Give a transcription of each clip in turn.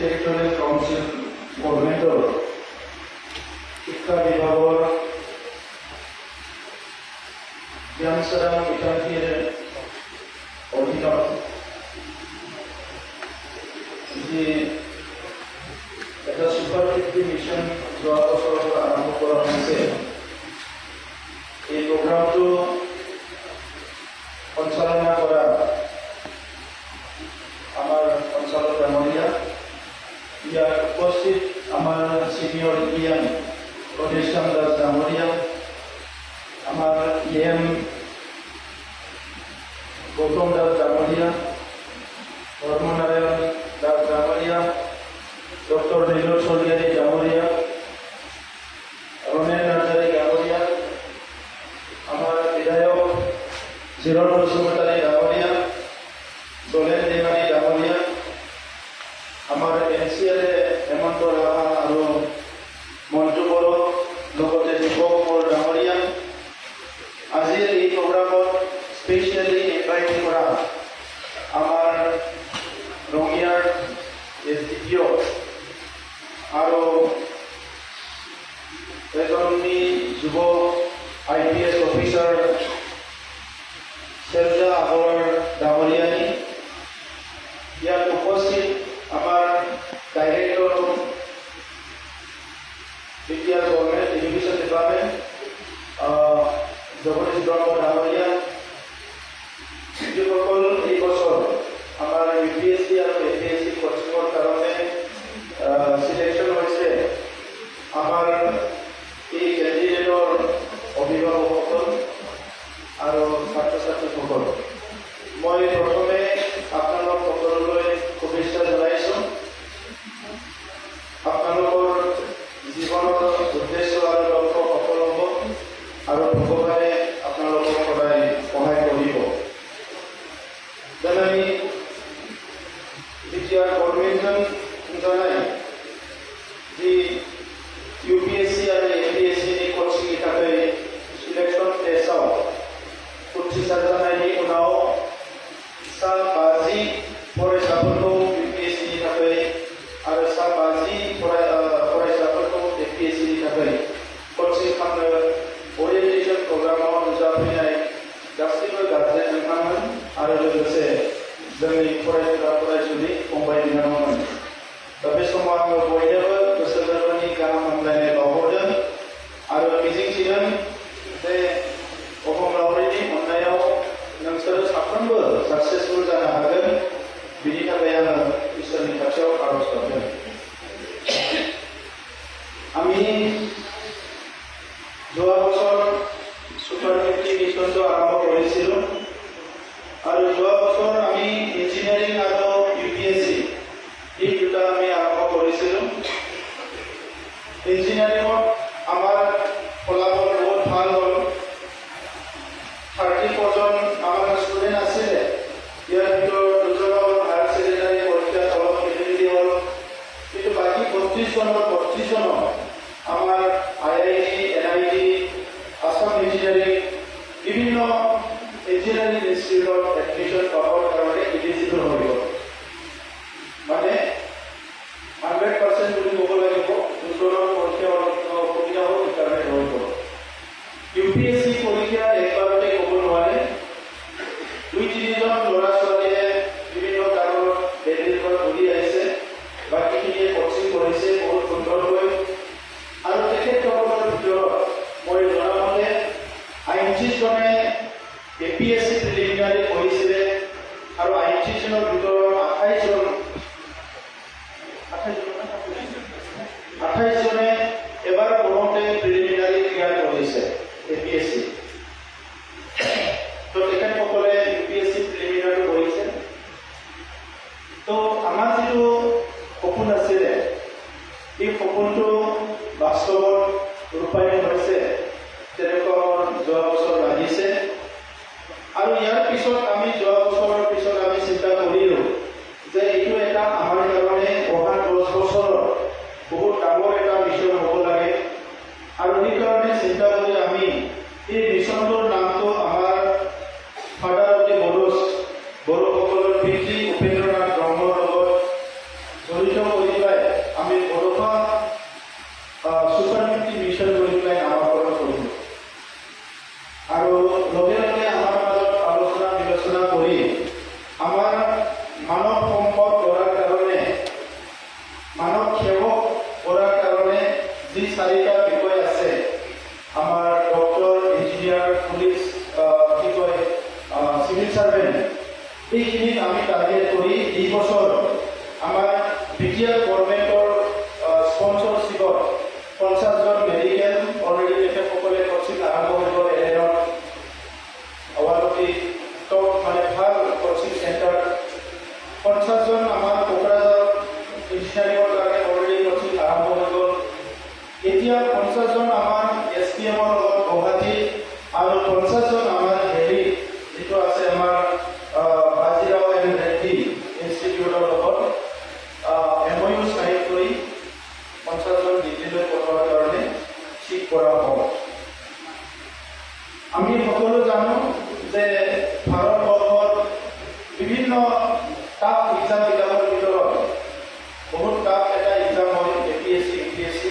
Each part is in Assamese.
Electoral Council Coordinator শিক্ষা বিভাগৰ জ্ঞানচৰণ বিকাশীৰ অধীনত যি এটা সুপাৰ 50 মিছন যোৱা বছৰৰ পৰা আৰম্ভ কৰা হৈছে। এই প্ৰগ্ৰামটো সঞ্চালনা কৰা আমাৰ সঞ্চালক ডাঙৰীয়া, ইয়াত উপস্থিত আমাৰ সিনিয়ৰ ইএম গণেশন দাস ডাঙৰীয়া, আমাৰ ইএম গৌতম দাস ডাঙৰীয়া, ধৰ্মনাৰায়ণ দাস ডাঙৰীয়া, ডক্টৰ নীলৰ চলিয়ানী ডাঙৰীয়া, ৰমেন নাৰ্জাৰী ডাঙৰীয়া, আমাৰ বিধায়ক জিৰণ বসুমতাৰী ডাঙৰীয়া, দলেন দেৱানী ডাঙৰীয়া, আমাৰ NCLA হেমন্ত ৰাভা আৰু মঞ্জু বড়ো, লগতে দীপক মোৰ ডাঙৰীয়া, আজিৰ এই প্ৰগ্ৰামত স্পেচিয়েলি ইনভাইট কৰা আমাৰ ৰঙিয়াৰ SDPO আৰু এজনী যুৱ IPS অফিচাৰ সেলজা আগৰ ডাঙৰীয়ানী, ইয়াত উপস্থিত আমাৰ ডাইৰেক্টৰ বিদ্যালয় গভৰ্ণমেণ্ট এডুকেশ্যন ডিপাৰ্টমেণ্ট জগদীশ ব্ৰহ্ম ডাঙৰীয়া, যিসকল এই বছৰ আমাৰ UPSC আৰু APSC কোচিঙৰ কাৰণে সিলেকশ্যন হৈছে, আমাৰ এই কেণ্ডিডেটৰ অভিভাৱকসকল আৰু ছাত্ৰ ছাত্ৰীসকল, মই প্ৰথমে আপোনালোক সকলোলৈ শুভেচ্ছা জনাইছোঁ। আপোনালোকৰ জীৱনৰ উদ্দেশ্য আৰু লক্ষ্য সফল হ'ব আৰু ভগৱানে আপোনালোকক সদায় সহায় কৰিব। যেন আমি এতিয়া কনভেনশ্যন জনাই যি UPSC আৰু APSC कोचिंग हिसाबै सिलेक्शन टेस्टआव उथ्रिसार जानायनि उनाव सा 50 फरायसाफोरखौ UPSC नि थाखाय आरो सा 50 फरायसाफोरखौ APSC नि थाखाय कोचिंग खालामनो ओरिएन्टेशन प्रग्रामाव नुजाफैनाय गासैबो गार्जेन नोंथांमोन आरो लोगोसे जोंनि फरायसुला फरायसुलि फंबाय बिनानावमोन। दा बे समाव आङो बयनोबो गोसो गोरबोनि गाहाम हामलायनाय बावहरदों आरो मिजिंथिदों जे अबंलावरिनि अननायाव नोंसोरो साफ्रोमबो साक्सेसफुल जानो हागोन, बिनि थाखाय आङो इसोरनि खाथियाव आरज गाबदों। আমি যোৱা বছৰ সুপাৰ 50 মিছনটো আৰম্ভ কৰিছিলোঁ আৰু যোৱা বছৰ আমি ইঞ্জিনিয়াৰিং আৰু UPSC এই দুটা আমি আৰম্ভ কৰিছিলোঁ। ইঞ্জিনিয়াৰিঙত আমাৰ ফলাফল বহুত ভাল হ'ল। 30% আমাৰ ষ্টুডেণ্ট আছিলে, ইয়াৰ ভিতৰত দুজনৰ হায়াৰ ছেকেণ্ডাৰী পৰীক্ষাত অলপ খেলিমেলি হ'ল, কিন্তু বাকী 32 জনৰ আমাৰ IIT, NIT, আসাম ইঞ্জিনিয়াৰিং বিভিন্ন ইঞ্জিনিয়াৰিং ইনষ্টিটিউটত এডমিশ্যন পাবৰ কাৰণে ইলিজিবল হৈ গ'ল। মানে 100% বুলি ক'ব লাগিব, দুজনৰ পৰীক্ষা অসুবিধা হ'ল, সেইকাৰণে হৈ গ'ল। UPSC পৰীক্ষা একবাৰতে ক'ব নোৱাৰে, 2-3 জন ল'ৰা ছোৱালীয়ে বিভিন্ন কাৰণত দিল্লীৰ পৰা ঘূৰি আহিছে, বাকীখিনিয়ে কোচিং কৰিছে বহুত সুন্দৰকৈ। আৰু তেখেতসকলৰ ভিতৰত মই জনামতে 29 জনে APSC প্ৰিলিমিনাৰী পঢ়িছিলে আৰু 29 জনৰ ভিতৰত 28 জনে এবাৰ পঢ়োতে প্ৰিলিমিনাৰী ক্লিয়াৰ কৰিছে APSC। তো তেখেতসকলে UPSC প্ৰিলিমিনাৰী পঢ়িছে। তো আমাৰ যিটো সপোন আছিলে, এই সপোনটো বাস্তৱত ৰূপায়ণ হৈছে, তেনেকুৱা যোৱা বছৰ লাগিছে। আৰু ইয়াৰ পিছত আমি যোৱা বছৰৰ পিছত আমি চিন্তা কৰিলোঁ যে এইটো এটা আমাৰ কাৰণে অহা 10 বছৰৰ বহুত ডাঙৰ এটা মিছন হ'ব লাগে। আৰু সেইকাৰণে চিন্তা কৰি আমি এই মিছনটোৰ নামটো আমাৰ ফাদাৰ অফ দি বড়োসকলৰ পিতৃ উপেন্দ্ৰনাথ ব্ৰহ্মৰ লগত জড়িত কৰি যি চাৰিটা বিষয় আছে আমাৰ ডক্টৰ, ইঞ্জিনিয়াৰ, পুলিচ, কি কয় চিভিল চাৰ্ভেণ্ট, এইখিনিত আমি টাৰ্গেট কৰি এই বছৰ আমাৰ বিটিআৰ গভৰ্ণমেণ্টৰ স্পনচৰশ্বিপত 50জন মেডিকেল অলৰেডি তেখেতসকলে কচিং আৰম্ভ কৰিব এলেনত আৱালতি টপ মানে ভাল কচিং চেণ্টাৰ 50জন আমাৰ কোকৰাঝাৰ ইঞ্জিনিয়াৰিঙৰ কাৰণে অলৰেডি কচিং আৰম্ভ হৈ গ'ল। এতিয়া 50জন আমাৰ SPMৰ লগত গুৱাহাটী আৰু 50জন আমাৰ হেৰি যিটো আছে আমাৰ বাজিৰাও এণ্ড ৰেড্ডি ইনষ্টিটিউটৰ লগত MOU চাইন কৰি 50জন দিল্লীলৈ পঠোৱাৰ কাৰণে ঠিক কৰা হ'ব। আমি সকলো জানো যে ভাৰতবৰ্ষত বিভিন্ন টাফ এক্সামবিলাকৰ ভিতৰত বহুত টাফ এটা এক্সাম হয় APSC, UPSC,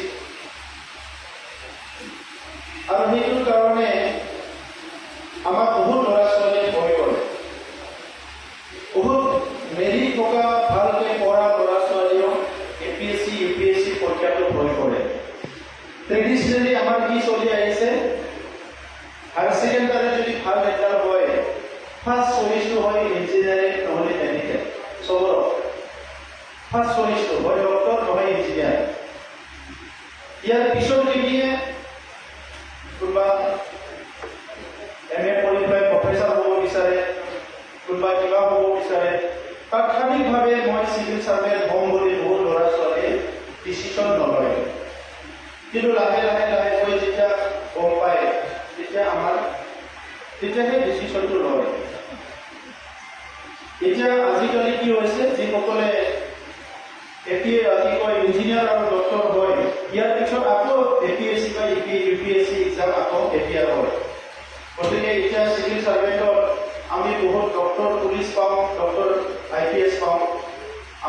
আৰু সেইটোৰ কাৰণে আমাৰ বহুত ল'ৰা ছোৱালীয়ে ভয় কৰে। বহুত মেৰি থকা ভালকৈ পঢ়া ল'ৰা ছোৱালীয়েও APSC, UPSC পৰীক্ষাটো ভয় কৰে। ট্ৰেডিশ্যনেলি আমাৰ কি চলি আহিছে, হায়াৰ ছেকেণ্ডাৰী যদি ভাল ৰেজাল্ট হয় ফাৰ্স্ট চইচটো হয় ইঞ্জিনিয়াৰিং নহলে মেডিকেল, চবৰ ফাৰ্স্ট চইচটো হয় ডক্টৰ নহয় ইঞ্জিনিয়াৰ। ইয়াৰ পিছত গিয়ে কোনোবা MA পঢ়ি পেলাই প্ৰফেচাৰ হ'ব বিচাৰে, কোনোবা কিবা হ'ব বিচাৰে। তাৎক্ষণিকভাৱে মই চিভিল চাৰ্ভেণ্ট হ'ম বুলি বহুত ল'ৰা ছোৱালীয়ে ডিচিশ্যন নলয়, কিন্তু লাহে লাহে লাহেকৈ যেতিয়া গম পায় তেতিয়াহে ডিচিশ্যনটো লয়। এতিয়া আজিকালি কি হৈছে, যিসকলে কি কয় ইঞ্জিনিয়াৰ আৰু ডক্টৰ হয়, ইয়াৰ পিছত আকৌ APSC বা UPSC এক্সাম আকৌ এপিয়াৰ হয়। গতিকে এতিয়া চিভিল চাৰ্ভেণ্টত আমি বহুত ডক্টৰ, পুলিচ পাওঁ, ডক্টৰ IPS পাওঁ,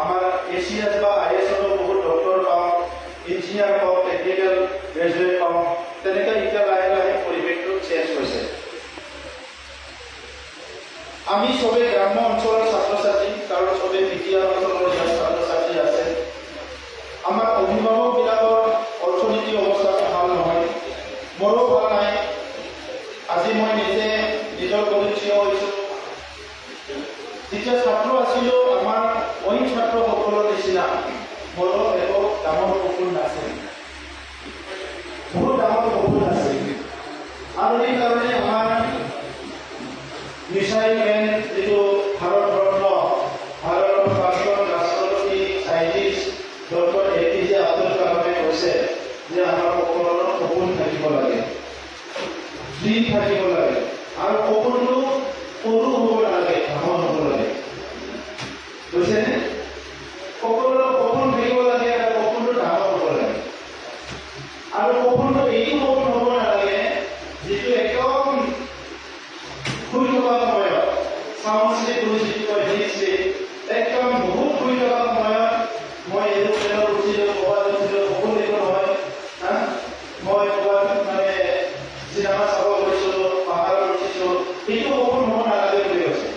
আমাৰ ACS বা ISতো বহুত ডক্টৰ পাওঁ, ইঞ্জিনিয়াৰ পাওঁ, টেকনিকেল গ্ৰেজুৱেট পাওঁ। তেনেকৈ এতিয়া লাহে লাহে পৰিৱেশটো চেঞ্জ হৈছে। আমি চবেই গ্ৰাম্য অঞ্চলৰ ছাত্ৰ ছাত্ৰী, কাৰণ চবেই বিটিআৰ অঞ্চলৰ ইয়াত ছাত্ৰ ছাত্ৰী আছে। আমাৰ অভিভাৱকবিলাকৰ অৰ্থনীতি অৱস্থাটো ভাল নহয়, মোৰো ভাল নাই। আজি মই নিজে নিজৰ গলিত থিয় হৈছোঁ। যেতিয়া ছাত্ৰ আছিলোঁ, আমাৰ অইন ছাত্ৰসকলৰ নিচিনা মোৰো একো ডাঙৰ সপোন নাছিল, বহুত ডাঙৰ সপোন আছিল। আৰু সেইকাৰণে আমাৰ মিছাইল মেন যিটো ভাৰত ৰত্ন, ভাৰতৰ প্ৰাক্তন ৰাষ্ট্ৰপতি চাইন্টিষ্ট ডক্টৰ APJ আব্দুল কালামে কৈছে যে আমাৰ সকলোৰ সপোন থাকিব লাগে, ড্ৰিম থাকিব লাগে, আৰু সপোনটো সৰু হ'ব নালাগে, ডাঙৰ হ'ব লাগে। বুজিছেনে? সকলোৰ সপোন থাকিব লাগে আৰু সপোনটো ডাঙৰ হ'ব লাগে। আৰু সপোনটো এইটো সপোন হ'ব নালাগে যিটো একদম শুই থকা সময়ত চাউণ্ড শ্লিপ বুলি যিটো কয়, হিট শ্লিপ, একদম বহুত শুই থকা সময়ত মই এৰোপ্লেনত উঠিলোঁ, ক'ৰবাত উঠিলোঁ, সপোন দেখোঁ নহয়, মই ক'ৰবাত মানে চিনেমা চাব গৈছিলোঁ, পাহাৰত উঠিছোঁ, সেইটো সপোন হ'ব নালাগে বুলি কৈছে।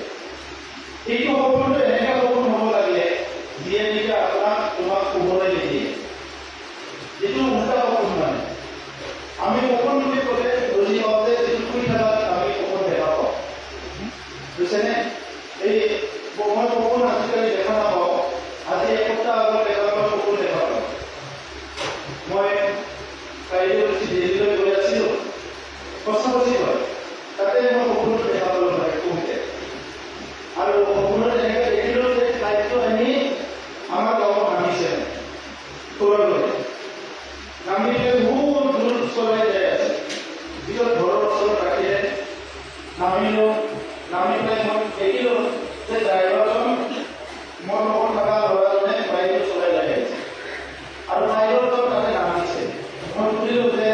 এইটো সপোনটো এনেকুৱা সপোন হ'ব লাগে যিয়ে নেকি তোমাক শুবলৈ নিদিয়ে। এইটো উল্টা সপোন মানে। আমি সপোন বুলি ক'লে বুজি পাওঁ যে যিটো শুই থকাত আমি সপোন দেখা পাওঁ। বুজিছেনে? এই মই সপোন আজিকালি দেখা নাপাওঁ। আজি এসপ্তাহ আগত দেখা পাওঁ সপোন দেখা পাওঁ। মই কাইলৈ দিল্লীলৈ গৈ আছিলোঁ, কষ্ট হয়, তাতে মই সপোনটো দেখা পালোঁ নহয় শুওঁতে। আৰু সপোনত এনেকৈ দেখিলোঁ যে ফ্লাইটটো আহি আমাৰ গাঁৱত নামিছে, সুৰলৈ নামিলে বহুত দূৰ চলাই যাই আছে। পিছত ঘৰৰ ওচৰত ৰাখিলে, নামিলোঁ, নামি পেলাই মই দেখিলোঁ যে ড্ৰাইভাৰজন মোৰ লগত থকা ল'ৰাজনে ফ্লাইটটো চলাই যাই আছে, আৰু পাইলটজন তাতে নামিছে। মই সুধিলোঁ যে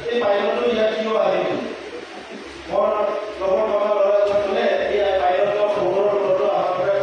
এই পাইলটটো ইয়াত কিয় আহিল? মোৰ লগত থকা ল'ৰাজনে ক'লে এই পাইলটৰ খবৰৰ ওপৰতো আমাৰ পৰা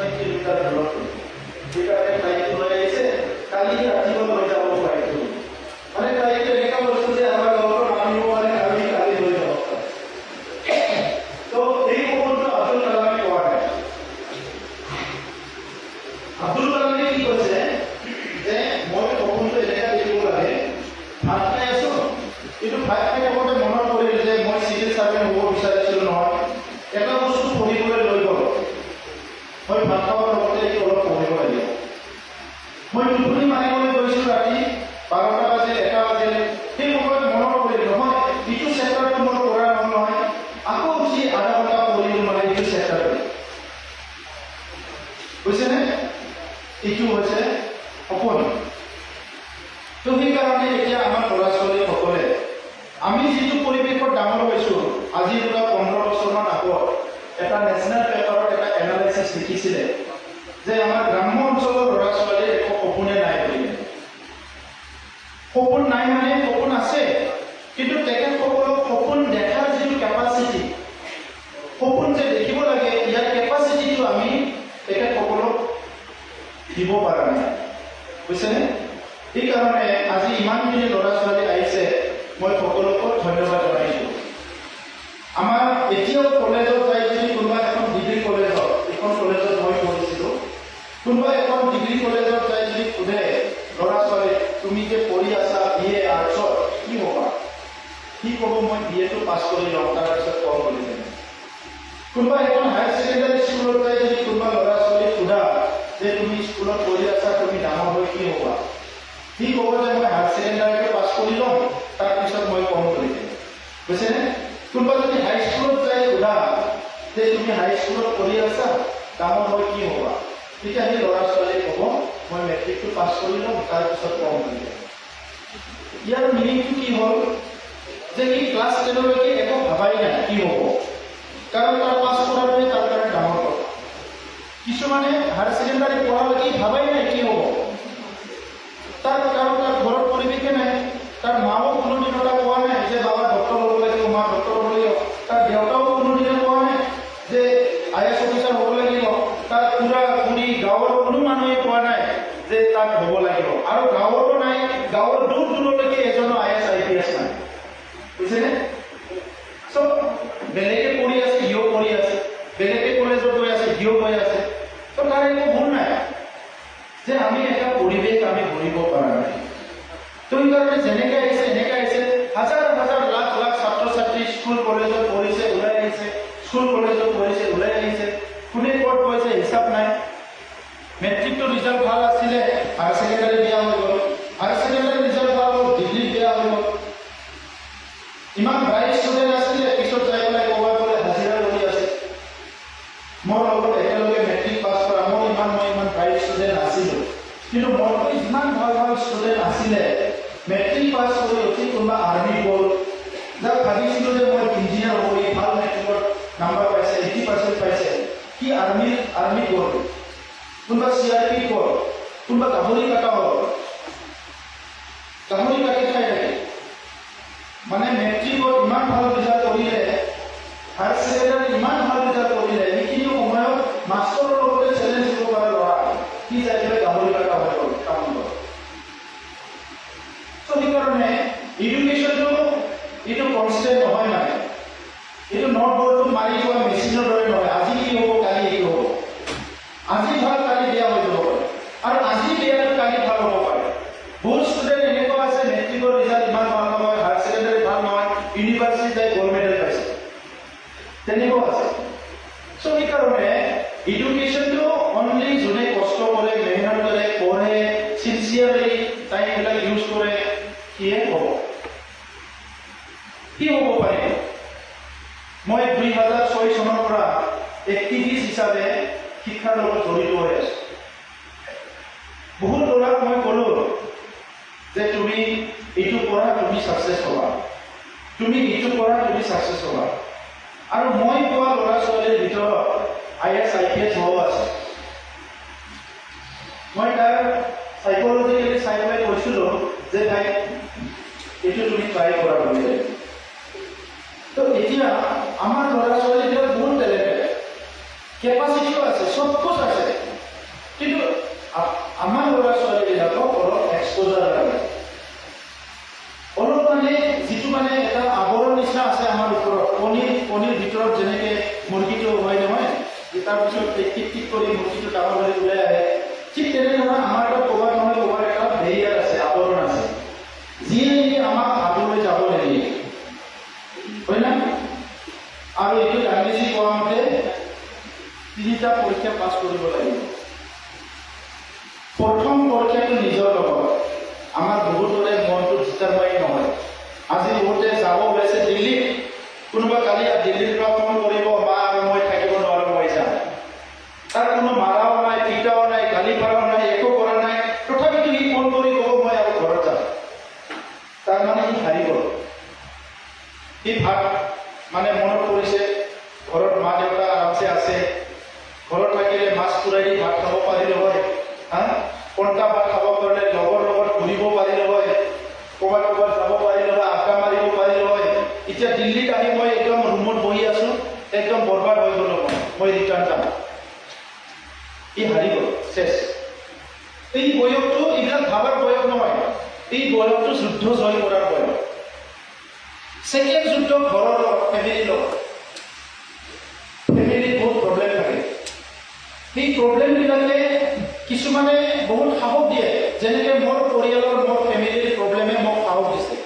আজিৰ পৰা 15 বছৰমান আগত এটা নেশ্যনেল পেপাৰত এটা এনালাইচিছ লিখিছিলে যে আমাৰ গ্ৰাম্য অঞ্চলৰ ল'ৰা ছোৱালীৰ একো সপোনে নাই বুলি। সপোন নাই মানে সপোন আছে, কিন্তু তেখেতসকলক সপোন দেখাৰ যিটো কেপাচিটি, সপোন যে দেখিব লাগে ইয়াৰ কেপাচিটিটো আমি তেখেতসকলক দিব পৰা নাই, বুজিছেনে? সেইকাৰণে আজি ইমানখিনি ল'ৰা ছোৱালী আহিছে, মই সকলোকে ধন্যবাদ জনাইছোঁ। আমাৰ এতিয়াও কলেজত যাই যদি কোনোবা এখন ডিগ্ৰী কলেজত, এখন কলেজত মই পঢ়িছিলোঁ, কোনোবা এখন ডিগ্ৰী কলেজত যাই যদি সোধে ল'ৰা ছোৱালী তুমি যে পঢ়ি আছা BA আৰ্টছত কি হ'বা, কি ক'ব মই BA-টো পাছ কৰি লওঁ তাৰপিছত কম কৰি দিম। কোনোবা এখন হায়াৰ ছেকেণ্ডাৰী স্কুলত যাই যদি কোনোবা ল'ৰা ছোৱালী সোধা যে তুমি স্কুলত পঢ়ি আছা তুমি ডাঙৰ হৈ কি হ'বা, কি ক'ব যে মই হায়াৰ ছেকেণ্ডাৰীটো পাছ কৰি ল'ম তাৰপিছত মই কম কৰি দিম, বুজিছেনে? কোনোবা যদি হাইস্কুলত যাই সোধা যে তুমি হাইস্কুলত পঢ়ি আছা ডাঙৰ হৈ কি হ'বা, তেতিয়া সেই ল'ৰা ছোৱালীয়ে ক'ব মই মেট্ৰিকটো পাছ কৰি ল'ম তাৰপিছত কম কৰি দিম। ইয়াৰ মিনিংটো কি হ'ল যে ই ক্লাছ 10লৈকে একো ভাবাই নাই কি হ'ব, কাৰণ তাৰ পাছ কৰাটোৱে তাৰ কাৰণে ডাঙৰ কথা। কিছুমানে হায়াৰ ছেকেণ্ডাৰী পঢ়ালৈকে ভাবাই নাই কি হ'ব, তাৰ ঘৰত পৰিৱেশে নাই, তাৰ মাও কোনোদিন এটা কোৱা নাই যে বাবা ডক্টৰ হ'ব লাগিব, মা ডক্টৰ হ'ব লাগিব, তাৰ দেউতাও কোনোদিনে কোৱা নাই যে IAS অফিচাৰ হ'ব লাগিব, তাৰ পুৰা পুৰি গাঁৱৰ কোনো মানুহে কোৱা নাই যে তাক হ'ব লাগিব, আৰু গাঁৱতো নাই, গাঁৱৰ দূৰ দূৰলৈকে এজনো IAS IPS নাই, বুজিছেনে? চব বেলেগে পঢ়ি আছে সিও পঢ়ি আছে, বেলেগে কলেজত গৈ আছে সিও গৈ আছে, তো তাৰ একো ভুল নাই যে আমি এটা পৰিৱেশ আমি গঢ়িব পৰা নাই। তো সেইকাৰণে যেনেকৈ আহিছে এনেকৈ আহিছে, হাজাৰ হাজাৰ লাখ লাখ ছাত্ৰ ছাত্ৰী স্কুল কলেজত পঢ়িছে ওলাই আহিছে, স্কুল কলেজত পঢ়িছে ওলাই আহিছে, কোনে ক'ত পঢ়িছে হিচাপ নাই। মেট্ৰিকটো ৰিজাল্ট ভাল আছিলে, হায়াৰ ছেকেণ্ডাৰী বেয়া হৈ গ'ল, হায়াৰ ছেকেণ্ডাৰী ৰিজাল্ট ভাল হ'ল, ডিগ্ৰী বেয়া হৈ গ'ল। ইমান ব্ৰাইট ষ্টুডেণ্ট আছিলে, পিছত যাই পেলাই ক'ৰবাত বোলে হাজিৰা কৰি আছে। মোৰ লগত একেলগে মেট্ৰিক পাছ কৰা মই ইমান ব্ৰাইট ষ্টুডেণ্ট আছিলোঁ, কিন্তু মোৰতো ইমান ভাল ভাল ষ্টুডেণ্ট আছিলে, মেট্ৰিক পাছ কৰি অতি কোনোবা আৰ্মি গ'ল, যাক ভাবিছিলোঁ যে মই ইঞ্জিনিয়াৰ হ'ব, ভাল মেট্ৰিকত নাম্বাৰ পাইছে, 80% পাইছে, কি আৰ্মি গ'ল, কোনোবা CRP গ'ল, কোনোবা গাহৰি কাটা হ'ল, গাহৰি কাটি খাই থাকে। মানে মেট্ৰিকত ইমান ভাল ৰিজাল্ট কৰিলে, হায়াৰ ছেকেণ্ডাৰীত ইমান ভাল ৰিজাল্ট কৰিলে, সেইখিনি সময়ত মাষ্টৰৰ লগতে চেলেঞ্জ দিব পৰা ল'ৰা কি যাই পেলাই গাহৰি কাটা হৈ গ'ল টাউনত। চ' সেইকাৰণে এডুকেশ্যনটো এইটো কনষ্টেণ্ট নহয়, মানে এইটো নট বৰ্ডটো মাৰি যোৱা মেচিনৰ দৰে নহয়, আজি কি হ'ব কালি কি হ'ব, আজি ভাল কালি বেয়া হৈ যাব পাৰে, আৰু আজি বেয়াটো কালি ভাল হ'ব পাৰে। বহুত ষ্টুডেণ্ট এনেকুৱা আছে মেট্ৰিকৰ ৰিজাল্ট ইমান ভাল নহয়, হায়াৰ ছেকেণ্ডাৰী ভাল নহয়, ইউনিভাৰ্চিটিত যাই গ'ল্ড মেডেল পাইছে, তেনেকুৱাও আছে। চ' সেইকাৰণে এডুকেশ্যনটো অনলি যোনে কষ্ট কৰে, মেহনত কৰে, পঢ়ে, চিনচিয়াৰলি টাইমবিলাক ইউজ কৰে, সিয়ে হ'ব। কি হ'ব পাৰে? মই 2006 চনৰ পৰা এক্টিভিষ্ট হিচাপে শিক্ষাৰ লগত জড়িত হৈ আছোঁ। বহুত ল'ৰাক মই ক'লোঁ যে তুমি এইটো কৰা তুমি ছাকচেছ হ'বা, তুমি এইটো কৰা তুমি ছাকচেছ হ'বা, আৰু মই পোৱা ল'ৰা ছোৱালীৰ ভিতৰত IAS IPS হোৱাও আছে। মই তাৰ চাইকলজিকেলি চাই পেলাই কৈছিলোঁ যে ভাই এইটো তুমি ট্ৰাই কৰা বুলি। তো এতিয়া আমাৰ ল'ৰা ছোৱালীবিলাক বহুত টেলেণ্টেড, কেপাচিটিও আছে, চব কুছ আছে, কিন্তু আমাৰ ল'ৰা ছোৱালীবিলাকক অলপ এক্সপ'জাৰ লাগে, অলপ মানে যিটো মানে এটা আৱৰণ নিচিনা আছে আমাৰ ওপৰত, কণীৰ ভিতৰত যেনেকৈ মুৰ্গীটো হয় নহয়, তাৰপিছত টিক কৰি মুৰ্গীটো ডাঙৰ হৈ ওলাই আহে, ঠিক তেনেধৰণে আমাৰ তাত ক'ৰবাত নহয় ক'ৰবাত এটা বেৰিয়াৰ আছে, আৱৰণ আছে, যিয়ে আমাক আগলৈ যাব নিদিয়ে, হয় না? আৰু এইটো গান্ধীজী কোৱা মতে 3টা পৰীক্ষা পাছ কৰিব লাগিব। প্ৰথম পৰীক্ষাটো নিজৰ লগত। আমাৰ বহুতৰে মনটো ডিটাৰমাইন নহয়। আজি বহুতে যাব ওলাইছে দিল্লীত, কোনোবা কালি দিল্লীৰ পৰা ফোন কৰিব, মা আৰু মই থাকিব নোৱাৰোঁ, মই যাম। তাৰ কোনো মাৰাও নাই, পিটাও নাই, গালি পাৰাও নাই, একো কৰা নাই, তথাপিতো সি ফোন কৰি ক'ব মই আৰু ঘৰত যাম। তাৰমানে সি হাৰি গ'ল, সি ভাত মানে মনত পৰিছে ঘৰত মা দেউতা আৰামছে আছে, ঘৰত থাকিলে মাছ ফুৰাই দি ভাত খাব পাৰিলে হয়, পন্তা ভাত খাব পাৰিলে লগৰ লগত ঘূৰিব পাৰিলে হয়, ক'ৰবাত ক'ৰবাত যাব পাৰিলে হয়, আড্ডা মাৰিব পাৰিলে হয়। এতিয়া দিল্লীত আহি মই একদম ৰুমত বহি আছোঁ, একদম বৰবাদ হৈ গ'ল, মই ৰিটাৰ্ণ যাম। ই হাৰি গ'ল, শেষ। এই বয়সটো এইবিলাক ভাবাৰ বয়স নহয়, এই বয়সটো যুদ্ধ জয় কৰাৰ বয়স। ছেকেণ্ড যুদ্ধ ঘৰৰ লগত, ফেমিলিৰ লগত। ফেমিলিত বহুত প্ৰব্লেম থাকে। সেই প্ৰব্লেমবিলাকে কিছুমানে বহুত সাহস দিয়ে, যেনেকৈ মোৰ পৰিয়ালৰ মোৰ ফেমিলিৰ প্ৰব্লেমে মোক সাহস দিছে।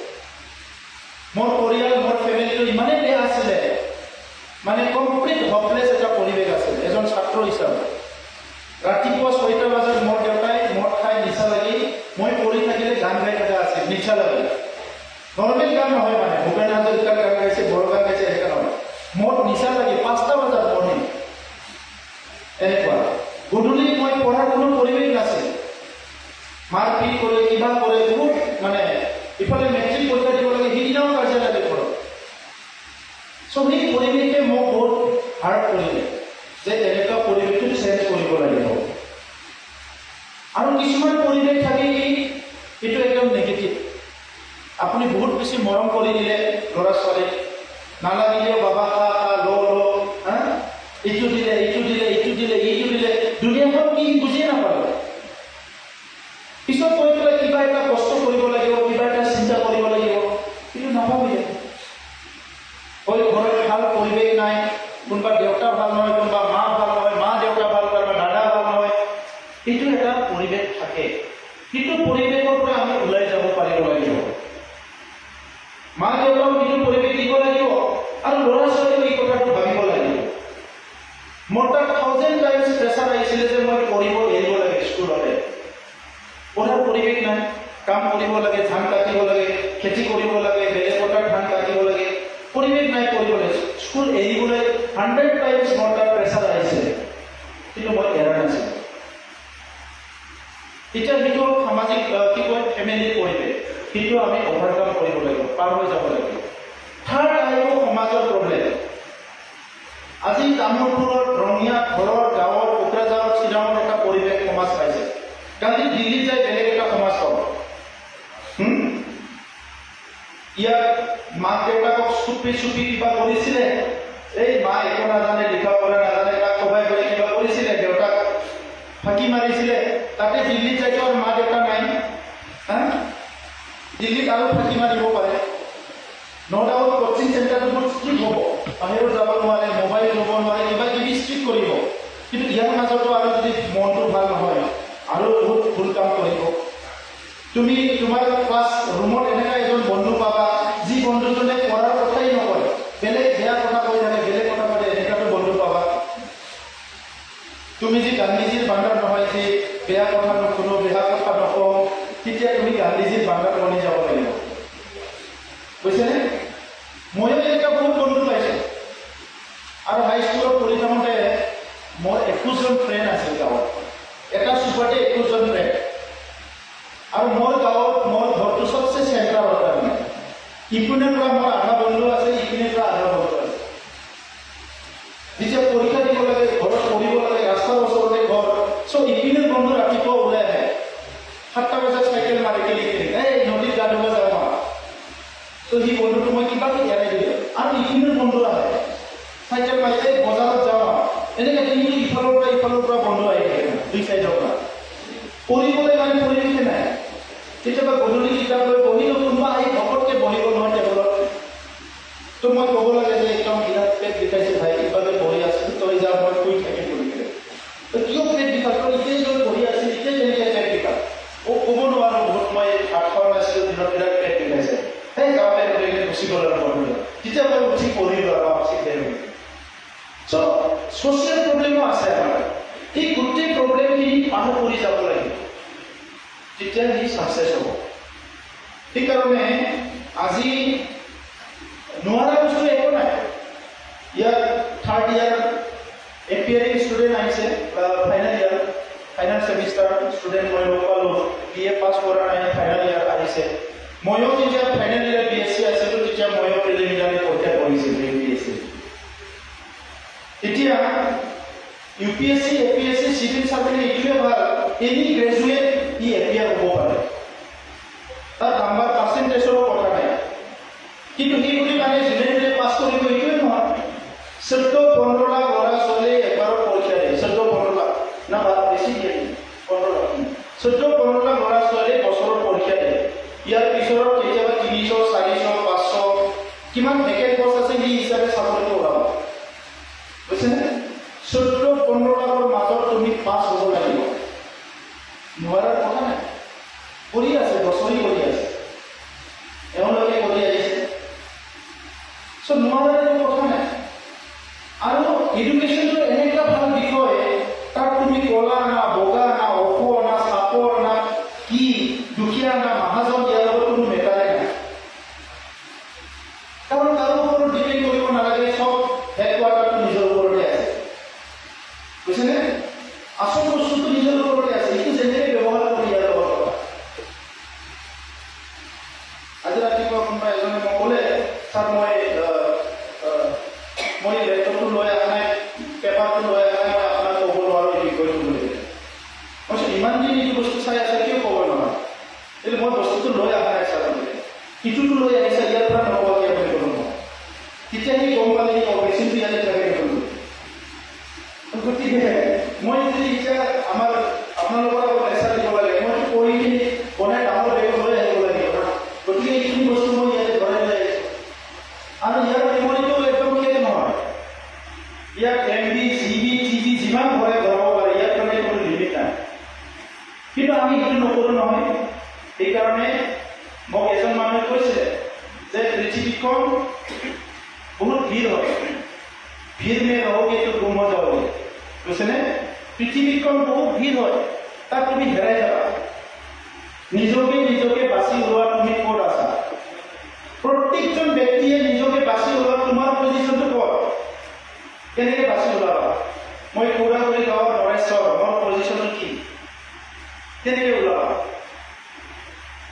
মোৰ পৰিয়াল মোৰ ফেমিলিটো ইমানেই বেয়া আছিলে, মানে কমপ্লিট হপলেছ এটা পৰিৱেশ আছিল এজন ছাত্ৰ হিচাপে। ৰাতিপুৱা 6টা বজাত মোৰ দেউতাই মদ খাই নিচা লাগি মই পঢ়ি থাকিলে গান গাই থকা আছিল, নিচা লাগি। নৰ্মেল গান নহয়, মানে ভূপেন হাজৰিকাৰ গান গাইছে, বড়ো গান গাইছে, এনেকুৱা নহয়। মদ নিচা লাগি 5টা বজাত মৰ্ণিং এনেকুৱা। গধূলি মই পঢ়াৰ কোনো পৰিৱেশ নাছিল, মাৰপিট কৰে, কিবা কৰে, বহুত মানে ইফালে মেট্ৰিক পৰীক্ষা দিব লাগে, সেইদিনাও কাজিয়া লাগে ঘৰত। চ' সেই পৰিৱেশে মোক বহুত হাৰ্ট কৰিলে যে এনেকুৱা পৰিৱেশটো চেঞ্জ কৰিব লাগিব। আৰু কিছুমান পৰিৱেশ থাকে কি এইটো একদম নেগেটিভ। আপুনি বহুত বেছি মৰম কৰি দিলে ল'ৰা ছোৱালীক, নালাগিলেও বাবা খা খা ল এইটো দিলে এইটো দিলে এইটো দিলে এইটো দিলে, দুনিয়াখন কি বুজিয়ে নাপালে। পিছত কৈ পেলাই কিবা এটা কষ্ট কৰিব লাগিব, কিবা এটা চিন্তা কৰিব লাগিব, কিন্তু নাভাবিলে। হয় ঘৰত ভাল পৰিৱেশ নাই, কোনোবা দেউতা ভাল নহয়, কোনোবা মা ভাল নহয়, মা দেউতা ভাল নহয়, দাদা ভাল নহয়, সেইটো এটা পৰিৱেশ থাকে। সেইটো পৰিৱেশৰ পৰা আমি ওলাই যাব পাৰিব লাগিব। মা দেউতাক সেইটো পৰিৱেশ দিব লাগিব আৰু ল'ৰা ছোৱালীক এই কথাটো ভাবিব লাগিব। মোৰ তাত 1000 টাইমছ প্ৰেছাৰ আহিছিলে যে মই পঢ়িব এৰিব লাগে, স্কুলতে পঢ়াৰ পৰিৱেশ নাই, কাম কৰিব লাগে, ধান কাটিব লাগে, খেতি কৰিব লাগে, বেলেগ পথাৰ ধান কাটিব লাগে, পৰিৱেশ নাই কৰিবলৈ, স্কুল এৰিবলৈ 100 টাইমছ মোৰ তাত প্ৰেছাৰ আহিছিলে, কিন্তু মই এৰা নাছিলোঁ। এতিয়া সেইটো সামাজিক কি কয় ফেমিলিৰ পৰিৱেশ, সেইটো আমি অভাৰকাম কৰিব লাগিব, পাৰ হৈ যাব লাগিব। থাৰ্ড আহিব সমাজৰ প্ৰব্লেম। আজি কামৰূপত, ৰঙিয়াত, ঘৰৰ, গাঁৱৰ, কোকৰাঝাৰত, শ্বিলঙত এটা পৰিৱেশ সমাজ পাইছে। কালি দিল্লীত যাই বেলেগ এটা সমাজ পাব। ইয়াত মাক দেউতাকক চুপি চুপি কিবা কৰিছিলে, এই মা একো নাজানে, লিখা পঢ়া নাজানে, তাক সহায় কৰি কিবা কৰিছিলে, দেউতাক ফাঁকি মাৰিছিলে। তাতে দিল্লীত যাইতো আৰু মা দেউতা নাই, দিল্লীত আৰু ফাঁকি মাৰিব পাৰে। নগাঁৱত কোচিং চেণ্টাৰটো বহুত ষ্ট্ৰিক্ট হ'ব, বাহিৰত যাব নোৱাৰে, মোবাইল ল'ব নোৱাৰে, কিবা কিবি ষ্ট্ৰিক্ট কৰিব। কিন্তু ইয়াৰ মাজতো আৰু যদি মনটো ভাল নহয় আৰু বহুত ভুল কাম কৰিব। তুমি তোমাৰ ক্লাছ ৰুমত এনেকুৱা এজন বন্ধু পাবা, যি বন্ধুজনে পঢ়াৰ কথাই নকয়, বেলেগ বেয়া কথা কৈ থাকে, বেলেগ কথা কৈ থাকে, এনেকুৱাটো বন্ধু পাবা। তুমি যি গান্ধীজীৰ বাণ্ডাৰ নহয়, যে বেয়া কথা নুশুনো, বেয়া কথা নকওঁ, তেতিয়া তুমি গান্ধীজীৰ বাণ্ডাৰ বনি যাব লাগিব, বুজিছেনে? ময়ো এনেকুৱা বহুত বন্ধু পাইছোঁ। আৰু হাইস্কুলত পঢ়ি থাকোঁতে মোৰ 21জন ফ্ৰেণ্ড আছিল গাঁৱত, এটা চুপাৰতে 21জন ফ্ৰেণ্ড। আৰু মোৰ গাঁৱত মোৰ ঘৰটো চবচে চেণ্টাৰত, তাৰমানে ইপিনৰ পৰা মোৰ আধা বন্ধু আছে, ইপিনৰ পৰা আধা বন্ধু আছে। যেতিয়া পৰীক্ষা দিব লাগে, ঘৰত পঢ়িব লাগে, ৰাস্তাৰ ওচৰতে ঘৰ, চ' ইপিনৰ বন্ধু ৰাতিপুৱা ওলাই আহে, 7টা বজাত চাইকেল মাৰি কেলি এই নদীত গা ধুব যাওঁ মা। ত' সেই বন্ধুটো মই কিবাকৈ এৰাই দিলোঁ। আৰু ইপিনৰ বন্ধু আহে, চাইকেল মাৰি এই বজাৰত যাওঁ মা, এনেকৈ দিনটো ইফালৰ পৰা বন্ধু আহি থাকে, দুই চাইডৰ পৰা। পঢ়িবলৈ মানে পৰিৱেশে নাই। কেতিয়াবা গধূলি কিতাপ লৈ বহিলোঁ, কোনোবা আহি ভকতকৈ বহিব নহয় টেবুলত, তো মই ক'ব লাগে যে একদম বিৰাট পেট বিষাইছে ভাই, কিবাকৈ বহি আছোঁ, তই যা, মই শুই থাকিম বুলি ক'লে। তো কিয় পেট বিষাল, তই এতিয়াই তই বহি আছিল, এতিয়া কেনেকৈ পেট বিষাল? ক'ব নোৱাৰোঁ, বহুত মই ভাত খোৱা নাছিলোঁ, দিনত বিৰাট পেট বিষাইছে, সেই গাঁৱতে গুচি গ'ল আৰু বন্ধু। তেতিয়া মই উঠি পঢ়িলোঁ আৰু উঠি দেৰি। চ' ছ'চিয়েল প্ৰব্লেমো আছে আমাৰ। এই গোটেই প্ৰব্লেমখিনি পাৰ কৰি যাব লাগিব, তেতিয়া সি ছাকচেছ হ'ব। সেইকাৰণে আজি নোৱাৰা বস্তু একো নাই। ইয়াত 3rd ইয়াৰ এপিয়াৰিং ষ্টুডেণ্ট আহিছে, ফাইনেল ইয়াৰ, ফাইনেল ছেমিষ্টাৰ ষ্টুডেণ্ট মই লগ পালোঁ, BA পাছ কৰা নাই, ফাইনেল ইয়াৰ আহিছে। ময়ো যেতিয়া ফাইনেল ইয়াৰ BSc আছিলোঁ, তেতিয়া ময়ো প্ৰিলিমিনাৰী পৰীক্ষা কৰিছিলোঁ, UPSC। UPSC, APSC, civil servant এইটোৱে ভাল, any graduate ই এপিয়াৰ হ'ব পাৰে। তাৰ নাম্বাৰ পাৰ্চেণ্টেজৰো কথা নাই, কিন্তু সি বুলি মানে যোনে পাছ কৰিব এইটোৱে নহয়। 14-15 লাখ ল'ৰা ছোৱালী এবাৰত পৰীক্ষা দিয়ে, 14-15 লাখ না বেছি দিয়ে, 15 লাখ, 14-15 লাখ ল'ৰা ছোৱালী বছৰত পৰীক্ষা দিয়ে। ইয়াৰ পিছত কেতিয়াবা 300, 400, 500 কিমান ভেকেণ্ট পষ্ট আছে সি হিচাপে চাকৰিটো ওলাব, বুজিছেনে? 14-15 লাখৰ মাজত তুমি পাছ হ'ব লাগিব, নোৱাৰাৰ কথা নাই। কৰি আছে, বছৰি কৰি আছে, এওঁলোকে কৰি আহিছে, নোৱাৰাৰ কথা নাই। আৰু এডুকেশ্যনটো এনে এটা ভাল বিষয়, তাত তুমি কলা না বগা না অসুৰ না চাপৰ না কি দুখীয়া না মহাজন ইয়াৰ লগত কোনো মেটাৰে নাই। কাৰণ কাৰো ওপৰত ডিপেণ্ড কৰিব নালাগে, চব হেডকোৱাৰ্টাৰটো নিজৰ ওপৰতে আছে, বুজিছেনে? আচল বস্তুটো নিজৰ ওপৰতে আছে, এইটো যেনেকৈ ব্যৱহাৰ কৰি ইয়াৰ লগত কথা। আজি ৰাতিপুৱা কোনোবা এজনে মোক ক'লে, ছাৰ মই লেপটপটো লৈ অহা নাই, পেপাৰটো লৈ অহা নাই, মই আপোনাক ক'ব নোৱাৰোঁ এই বিষয়টো বুলি। মই ইমান দিন এইটো বস্তু চাই আছে কিয় ক'ব নোৱাৰোঁ? কিন্তু মই বস্তুটো লৈ অহা নাই ছাৰ বুলি, সিটোতো লৈ আহিছে, ইয়াৰ পৰা নহ'ব কিয় বুলি ক'লো মই। তেতিয়া সি গম পালে মেচিনটো ইয়াতে থাকে ক'লো। গতিকে মই যদি এতিয়া আপোনালোকৰ আগত লেকচাৰ দিব লাগে, মইতো কৰি কিনি বনাই ডাঙৰ বেগত লৈ আহিব লাগিব না। গতিকে এইখিনি বস্তু মই ইয়াতে ভৰাই লৈ আহিছোঁ। আৰু ইয়াৰ মেমৰিটো একদম কেনে নহয়, ইয়াত MB, GB, TB যিমান ভৰাই ভৰাব পাৰে, ইয়াৰ কাৰণে কোনো লিমিট নাই। কিন্তু আমি সেইটো নকৰোঁ নহয়। সেইকাৰণে মোক এজন মানুহে কৈছে যে পৃথিৱীখন বহুত ভিৰ হয়, ভিৰ মে ৰহোগে তো গুম হৈ যাবগে, বুজিছেনে? পৃথিৱীখন বহুত ভিৰ হয়, তাত তুমি হেৰাই যাবা। নিজকে বাছি ওলোৱা তুমি ক'ত আছা? প্ৰত্যেকজন ব্যক্তিয়ে নিজকে বাছি ওলোৱা তোমাৰ পজিশ্যনটো ক'ত? কেনেকৈ বাছি ওলাবা? মই খুৰাগুৰি গাঁৱৰ নৰেশ্বৰ, মোৰ পজিশ্যনটো কি? কেনেকৈ ওলাবা?